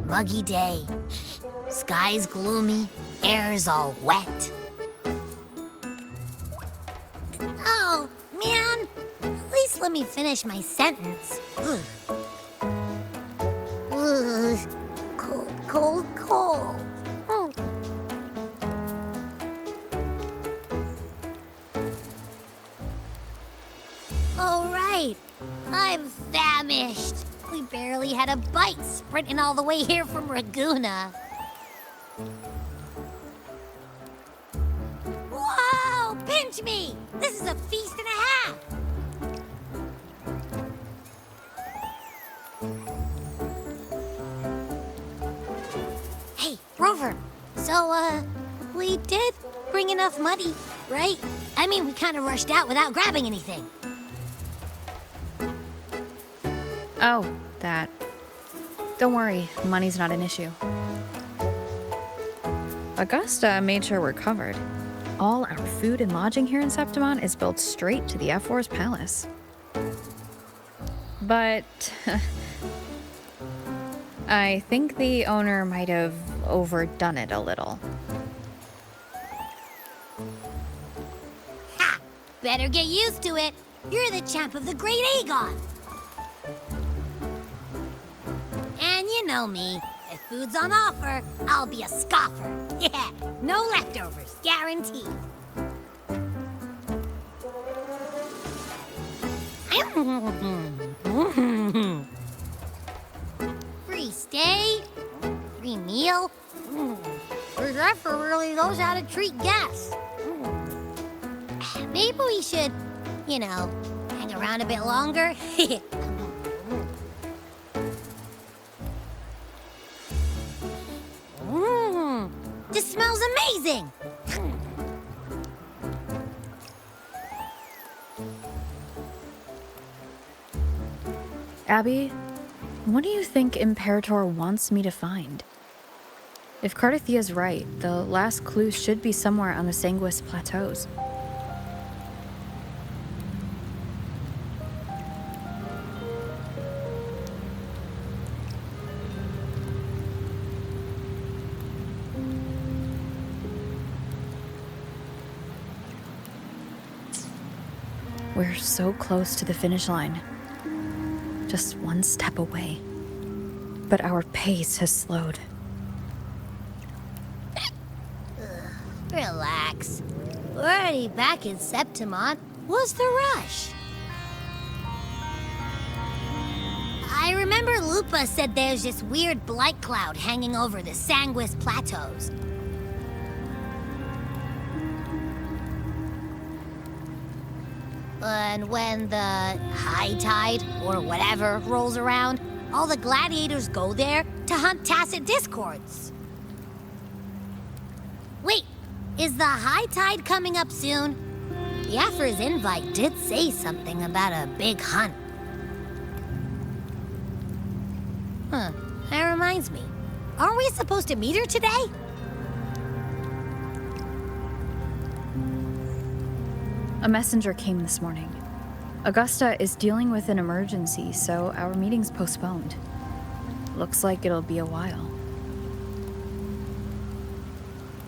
muggy day. Sky's gloomy, air's all wet. Oh, man. At least let me finish my sentence. Ugh. Ugh. Cold, cold, cold. Oh. Oh, right. I'm famished. We barely had a bite sprinting all the way here from Raguna. Whoa! Pinch me! This is a feast and a half! Hey, Rover. So, we did bring enough money, right? I mean, we kind of rushed out without grabbing anything. Oh, that. Don't worry, money's not an issue. Augusta made sure we're covered. All our food and lodging here in Septimon is billed straight to the F4's palace. But I think the owner might have overdone it a little. Ha! Better get used to it. You're the champ of the Great Aegon. And you know me. If food's on offer, I'll be a scoffer. Yeah, no leftovers, guaranteed. Free stay, free meal. The Zephyr really knows how to treat guests. Maybe we should, hang around a bit longer. This smells amazing! Abby, what do you think Imperator wants me to find? If Cardathia's right, the last clue should be somewhere on the Sanguis Plateaus. We're so close to the finish line. Just one step away. But our pace has slowed. Relax. We're already back in Septimon. What's the rush? I remember Lupa said there's this weird blight cloud hanging over the Sanguis Plateaus. And when the high tide, or whatever, rolls around, all the gladiators go there to hunt tacit discords. Wait, is the high tide coming up soon? Biafra's invite did say something about a big hunt. Huh, that reminds me. Aren't we supposed to meet her today? A messenger came this morning. Augusta is dealing with an emergency, so our meeting's postponed. Looks like it'll be a while.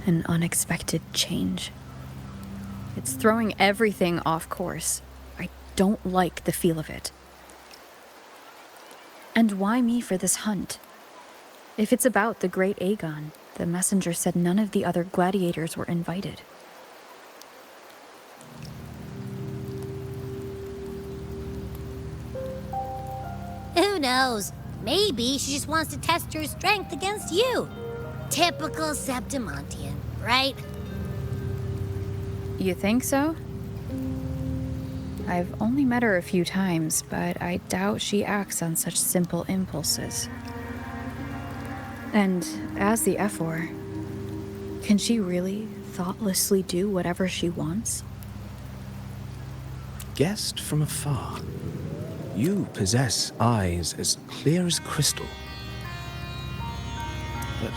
An unexpected change. It's throwing everything off course. I don't like the feel of it. And why me for this hunt? If it's about the Great Aegon, the messenger said none of the other gladiators were invited. Who knows? Maybe she just wants to test her strength against you. Typical Septimontian, right? You think so? I've only met her a few times, but I doubt she acts on such simple impulses. And as the F4, can she really thoughtlessly do whatever she wants? Guessed from afar, you possess eyes as clear as crystal. But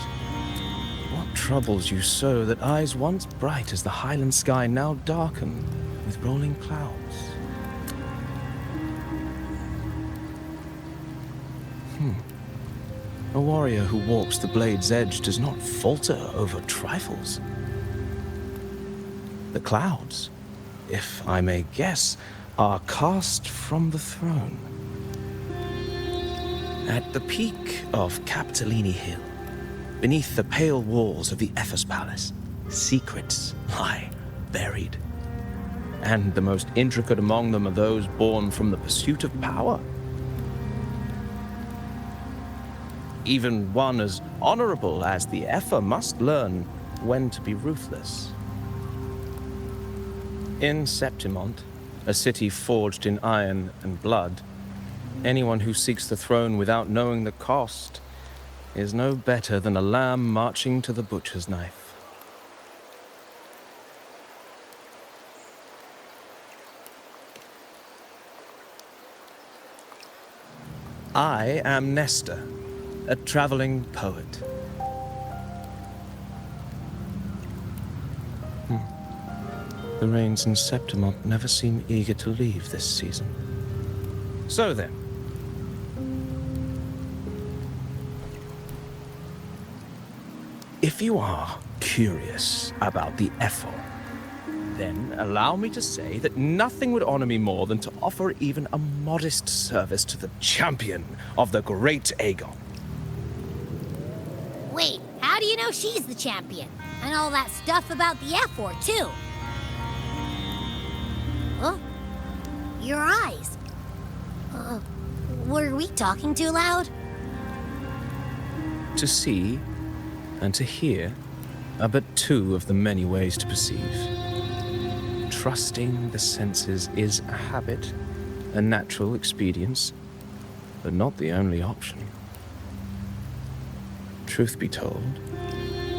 what troubles you so that eyes once bright as the highland sky now darken with rolling clouds? A warrior who walks the blade's edge does not falter over trifles. The clouds, if I may guess, are cast from the throne. At the peak of Capitolini Hill, beneath the pale walls of the Ephes Palace, secrets lie buried. And the most intricate among them are those born from the pursuit of power. Even one as honorable as the Epher must learn when to be ruthless. In Septimont, a city forged in iron and blood, anyone who seeks the throne without knowing the cost is no better than a lamb marching to the butcher's knife. I am Nestor, a traveling poet. The rains in Septimont never seem eager to leave this season. So then, if you are curious about the Ethel, then allow me to say that nothing would honor me more than to offer even a modest service to the champion of the great Aegon. Wait, how do you know she's the champion? And all that stuff about the F-War, too? Huh? Your eyes. Were we talking too loud? To see and to hear are but two of the many ways to perceive. Trusting the senses is a habit, a natural expedience, but not the only option. Truth be told,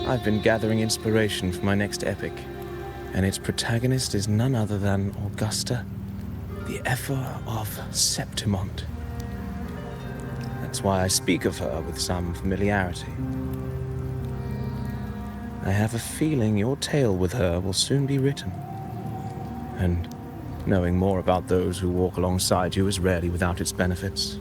I've been gathering inspiration for my next epic, and its protagonist is none other than Augusta, the Epher of Septimont. That's why I speak of her with some familiarity. I have a feeling your tale with her will soon be written. And knowing more about those who walk alongside you is rarely without its benefits.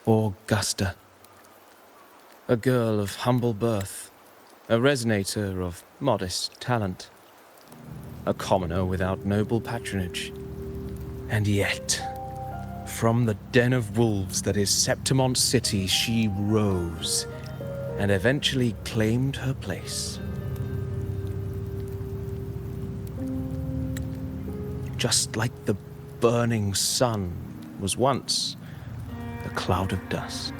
Augusta. A girl of humble birth, a resonator of modest talent, a commoner without noble patronage. And yet, from the den of wolves that is Septimont City, she rose and eventually claimed her place. Just like the burning sun was once a cloud of dust.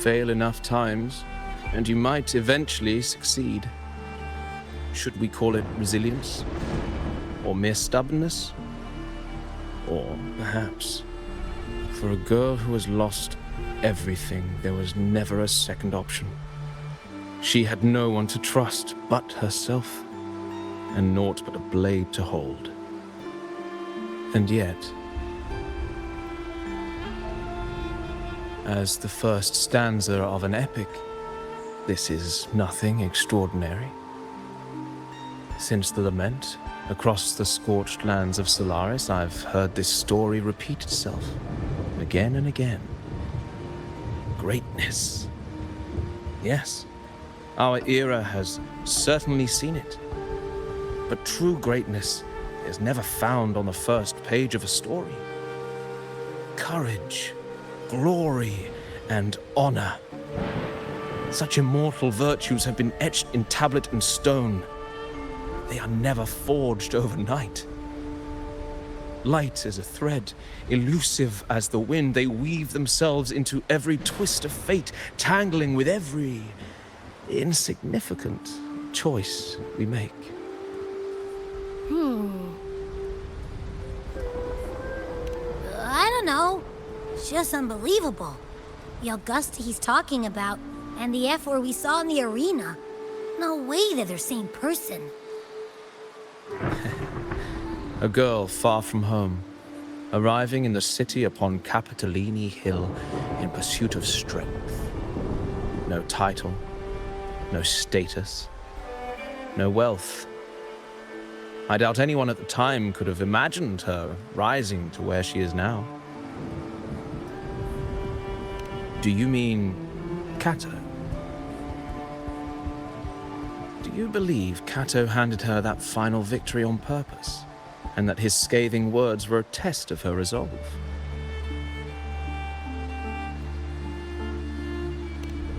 fail enough times, and you might eventually succeed. Should we call it resilience? Or mere stubbornness? Or perhaps, for a girl who has lost everything, there was never a second option. She had no one to trust but herself, and naught but a blade to hold. And yet, as the first stanza of an epic, this is nothing extraordinary. Since the lament, across the scorched lands of Solaris, I've heard this story repeat itself, again and again. Greatness. Yes, our era has certainly seen it. But true greatness is never found on the first page of a story. Courage, glory, and honor. Such immortal virtues have been etched in tablet and stone. They are never forged overnight. Light as a thread, elusive as the wind, they weave themselves into every twist of fate, tangling with every insignificant choice we make. I don't know. It's just unbelievable. The Augusta he's talking about, and the F word we saw in the arena. No way that they're the same person. A girl far from home, arriving in the city upon Capitolini Hill in pursuit of strength. No title, no status, no wealth. I doubt anyone at the time could have imagined her rising to where she is now. Do you mean Kato? Do you believe Kato handed her that final victory on purpose, and that his scathing words were a test of her resolve?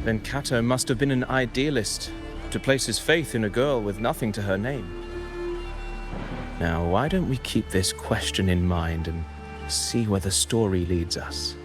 Then Kato must have been an idealist to place his faith in a girl with nothing to her name. Now, why don't we keep this question in mind and see where the story leads us?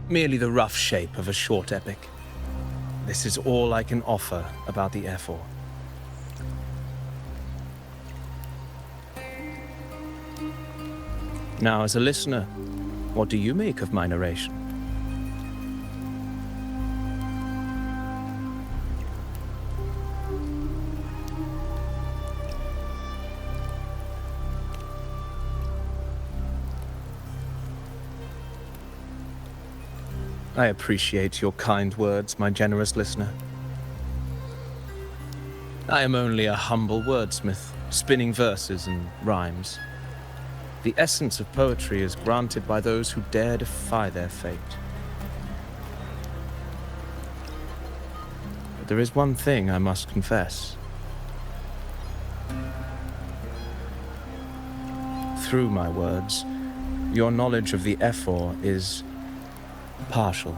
merely the rough shape of a short epic. This is all I can offer about the F4. Now, as a listener, what do you make of my narration? I appreciate your kind words, my generous listener. I am only a humble wordsmith, spinning verses and rhymes. The essence of poetry is granted by those who dare defy their fate. But there is one thing I must confess. Through my words, your knowledge of the F4 is partial,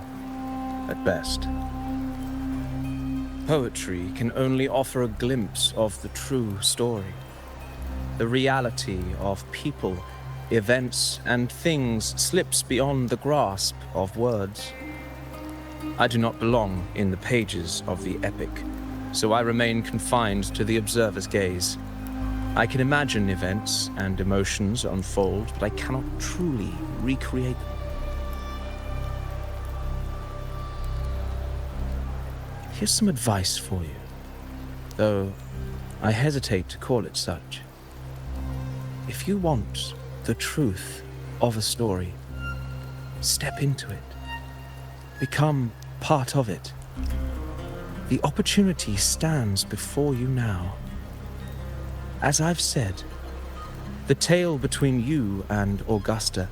at best. Poetry can only offer a glimpse of the true story, the reality of people, events, and things slips beyond the grasp of words. I do not belong in the pages of the epic, so I remain confined to the observer's gaze. I can imagine events and emotions unfold, but I cannot truly recreate them. Here's some advice for you, though I hesitate to call it such. If you want the truth of a story, step into it. Become part of it. The opportunity stands before you now. As I've said, the tale between you and Augusta,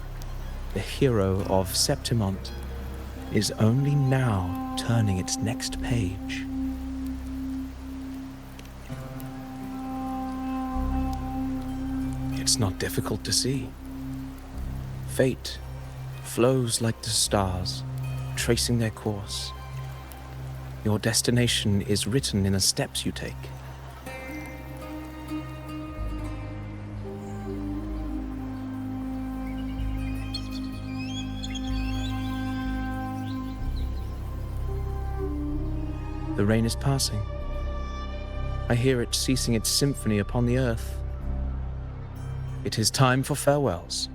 the hero of Septimont, is only now turning its next page. It's not difficult to see. Fate flows like the stars, tracing their course. Your destination is written in the steps you take. The rain is passing. I hear it ceasing its symphony upon the earth. It is time for farewells.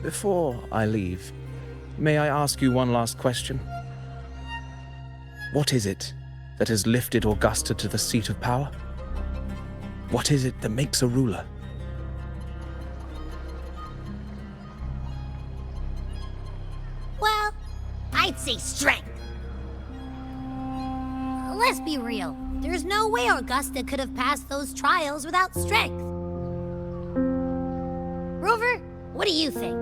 Before I leave, may I ask you one last question? What is it that has lifted Augusta to the seat of power? What is it that makes a ruler? Well, I'd say strength. Let's be real. There's no way Augusta could have passed those trials without strength. Rover, what do you think?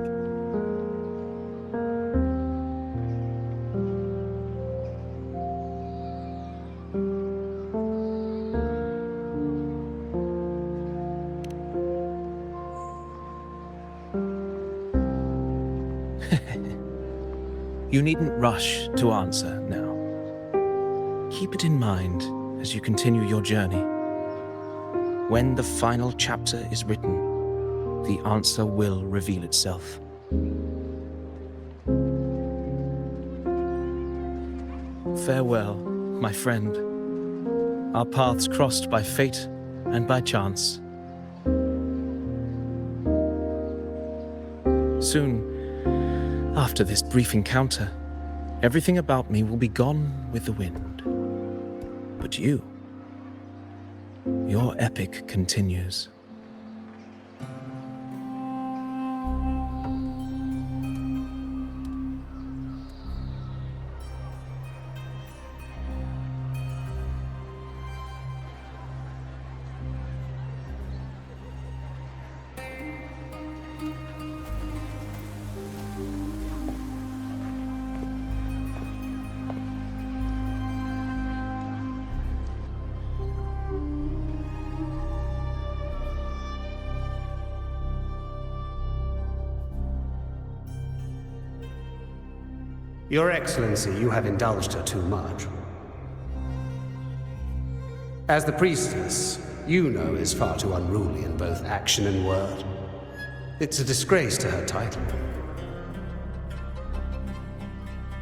You needn't rush to answer now. Keep it in mind as you continue your journey. When the final chapter is written, the answer will reveal itself. Farewell, my friend. Our paths crossed by fate and by chance. Soon, after this brief encounter, everything about me will be gone with the wind. But you, your epic continues. Your Excellency, you have indulged her too much. As the priestess, you know is far too unruly in both action and word. It's a disgrace to her title.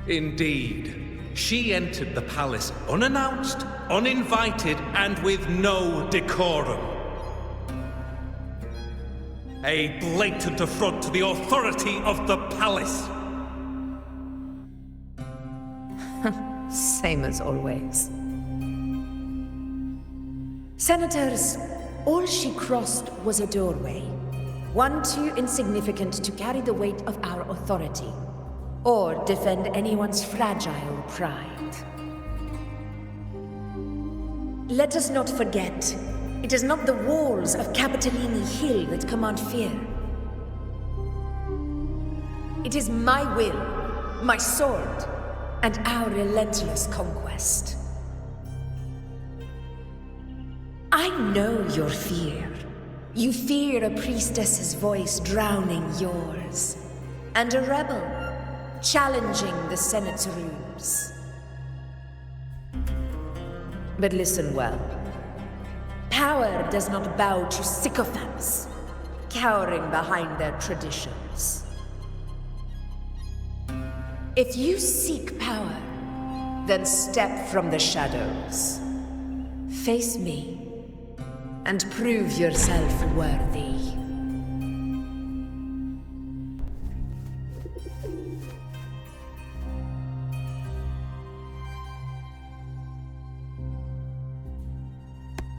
Indeed. She entered the palace unannounced, uninvited, and with no decorum. A blatant affront to the authority of the palace. Same as always. Senators, all she crossed was a doorway. One too insignificant to carry the weight of our authority, or defend anyone's fragile pride. Let us not forget, it is not the walls of Capitolini Hill that command fear. It is my will, my sword, and our relentless conquest. I know your fear. You fear a priestess's voice drowning yours, and a rebel challenging the Senate's rules. But listen well. Power does not bow to sycophants, cowering behind their traditions. If you seek power, then step from the shadows. Face me, and prove yourself worthy.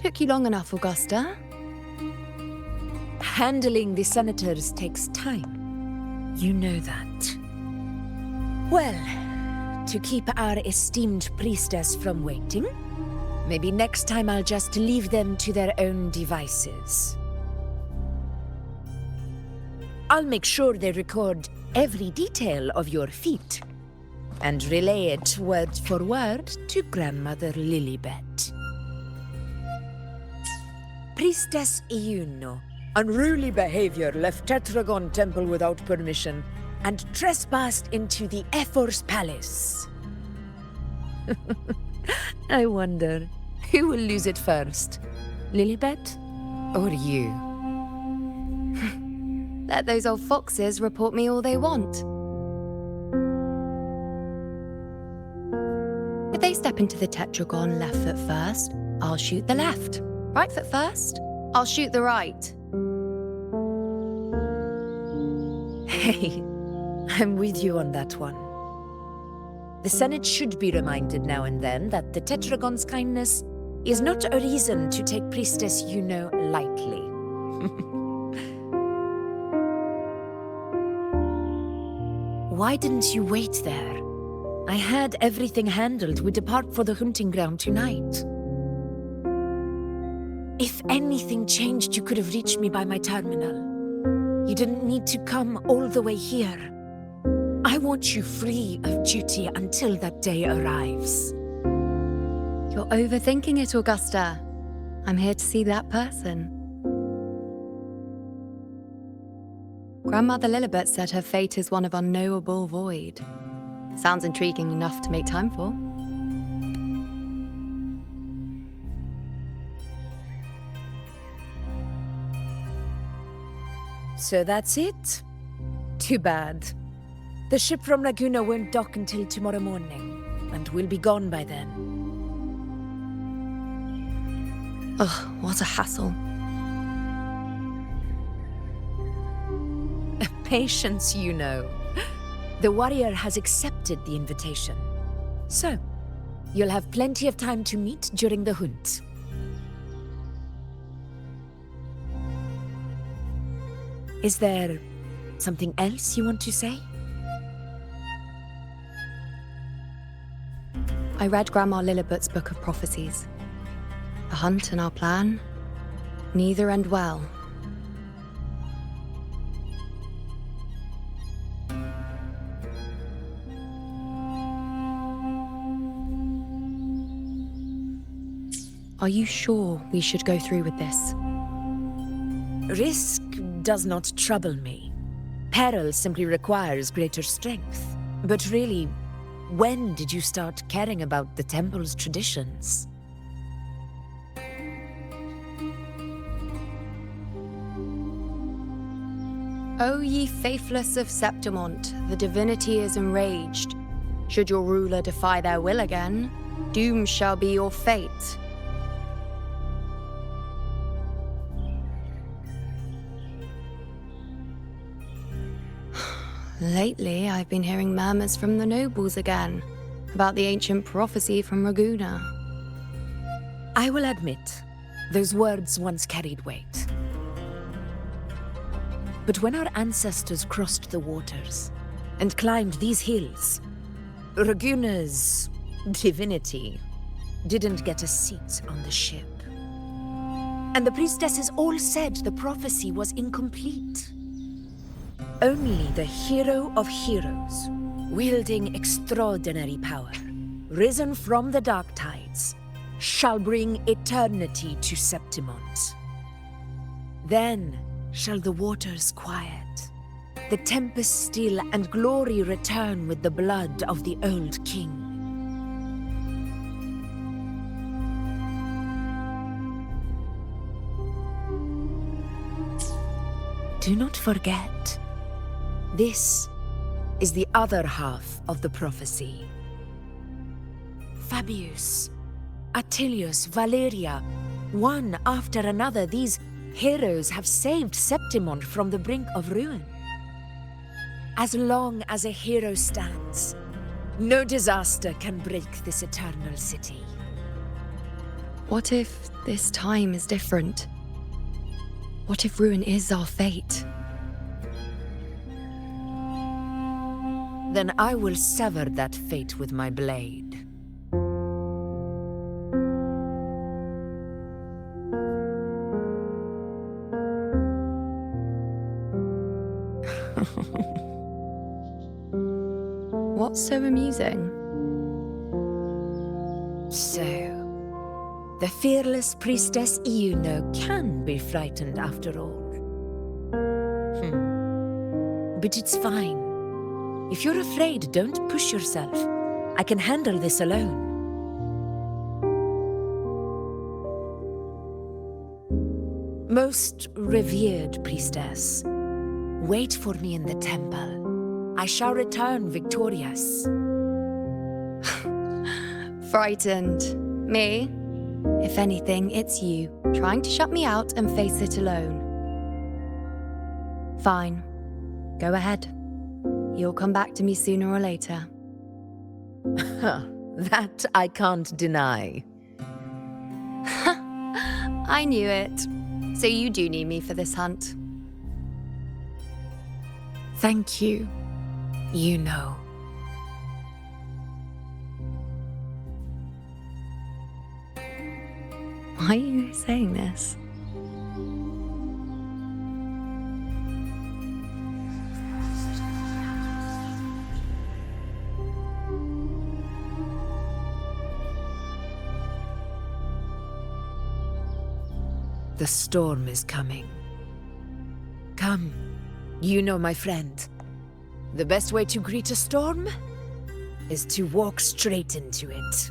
Took you long enough, Augusta. Handling the senators takes time. You know that. Well, to keep our esteemed priestess from waiting, maybe next time I'll just leave them to their own devices. I'll make sure they record every detail of your feat, and relay it word for word to Grandmother Lilibet. Priestess Iuno, unruly behavior, left Tetragon Temple without permission, and trespassed into the Ephor's palace. I wonder, who will lose it first? Lilibet or you? Let those old foxes report me all they want. If they step into the tetragon left foot first, I'll shoot the left. Right foot first, I'll shoot the right. Hey, I'm with you on that one. The Senate should be reminded now and then that the Tetragon's kindness is not a reason to take Priestess Yuno lightly. Why didn't you wait there? I had everything handled. We depart for the hunting ground tonight. If anything changed, you could have reached me by my terminal. You didn't need to come all the way here. I want you free of duty until that day arrives. You're overthinking it, Augusta. I'm here to see that person. Grandmother Lilibet said her fate is one of unknowable void. Sounds intriguing enough to make time for. So that's it? Too bad. The ship from Laguna won't dock until tomorrow morning, and we'll be gone by then. Ugh, what a hassle. Patience, you know. The warrior has accepted the invitation. So, you'll have plenty of time to meet during the hunt. Is there something else you want to say? I read Grandma Lilibet's Book of Prophecies. The hunt and our plan, neither end well. Are you sure we should go through with this? Risk does not trouble me. Peril simply requires greater strength. But really, when did you start caring about the temple's traditions? O ye faithless of Septimont, the divinity is enraged. Should your ruler defy their will again, doom shall be your fate. Lately, I've been hearing murmurs from the nobles again, about the ancient prophecy from Raguna. I will admit, those words once carried weight. But when our ancestors crossed the waters and climbed these hills, Raguna's divinity didn't get a seat on the ship. And the priestesses all said the prophecy was incomplete. Only the hero of heroes, wielding extraordinary power, risen from the dark tides, shall bring eternity to Septimont. Then shall the waters quiet, the tempest still, and glory return with the blood of the old king. Do not forget, this is the other half of the prophecy. Fabius, Attilius, Valeria, one after another, these heroes have saved Septimont from the brink of ruin. As long as a hero stands, no disaster can break this eternal city. What if this time is different? What if ruin is our fate? Then I will sever that fate with my blade. What's so amusing? So, the fearless priestess Iuno can be frightened after all. But it's fine. If you're afraid, don't push yourself. I can handle this alone. Most revered priestess, wait for me in the temple. I shall return victorious. Frightened. Me? If anything, it's you, trying to shut me out and face it alone. Fine. Go ahead. You'll come back to me sooner or later. That I can't deny. I knew it. So you do need me for this hunt. Thank you. You know. Why are you saying this? The storm is coming. Come, you know my friend. The best way to greet a storm is to walk straight into it.